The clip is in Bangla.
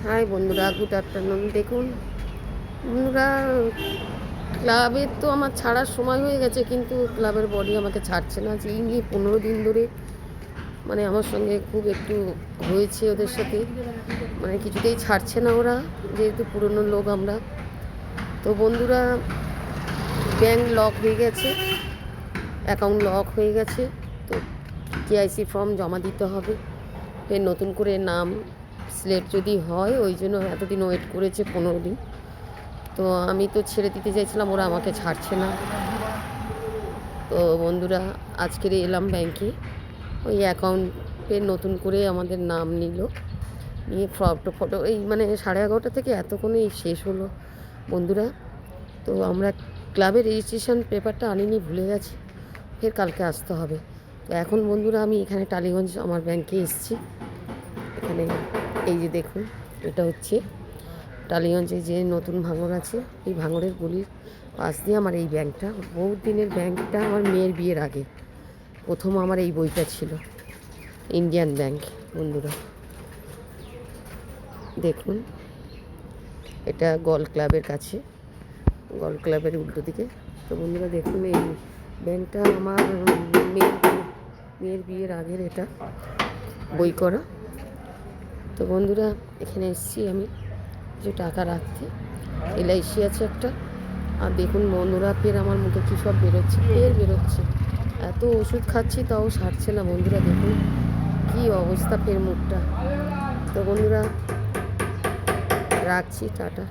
হাই বন্ধুরা, গুড আফটারনুন। দেখুন বন্ধুরা, ক্লাবের তো আমার ছাড়ার সময় হয়ে গেছে, কিন্তু ক্লাবের বডি আমাকে ছাড়ছে না। যে এই নিয়ে 15 দিন ধরে মানে আমার সঙ্গে খুব একটু হয়েছে ওদের সাথে, মানে কিছুতেই ছাড়ছে না ওরা, যেহেতু পুরনো লোক আমরা। তো বন্ধুরা, ব্যাংক লক হয়ে গেছে, অ্যাকাউন্ট লক হয়ে গেছে। তো কেআইসি ফর্ম জমা দিতে হবে, ফের নতুন করে নাম স্লেট যদি হয়, ওই জন্য এতদিন ওয়েট করেছে 15 দিন। তো আমি তো ছেড়ে দিতে চাইছিলাম, ওরা আমাকে ছাড়ছে না। তো বন্ধুরা, আজকের এলাম ব্যাংকে, ওই অ্যাকাউন্টে নতুন করে আমাদের নাম নিল, নিয়ে ফটো এই মানে 11:30 থেকে এতক্ষণে শেষ হলো বন্ধুরা। তো আমরা ক্লাবের রেজিস্ট্রেশন পেপারটা আনিনি, ভুলে গেছি, ফের কালকে আসতে হবে। তো এখন বন্ধুরা আমি এখানে টালিগঞ্জ আমার ব্যাংকে এসেছি। এখানে এই যে দেখুন, এটা হচ্ছে টালিগঞ্জে যে নতুন ভাঙড় আছে, এই ভাঙড়ের গলির পাশ দিয়ে আমার এই ব্যাংকটা, বহুত দিনের ব্যাংকটা। আমার মেয়ের বিয়ের আগে প্রথম আমার এই বইটা ছিল, ইন্ডিয়ান ব্যাংক। বন্ধুরা দেখুন, এটা গল ক্লাবের কাছে, গল ক্লাবের উল্টো দিকে। তো বন্ধুরা দেখুন, এই ব্যাংকটা আমার মেয়ের বিয়ের আগের এটা বই করা। তো বন্ধুরা, এখানে এসেছি আমি কিছু টাকা রাখতে। এলআইসি আছে একটা। আর দেখুন বন্ধুরা, ফের আমার মুখে কী সব বেরোচ্ছে, ফের বেরোচ্ছে। এত ওষুধ খাচ্ছি তাও সারছে না বন্ধুরা, দেখুন কী অবস্থা ফের মুখটা। তো বন্ধুরা রাখছি, টাটা।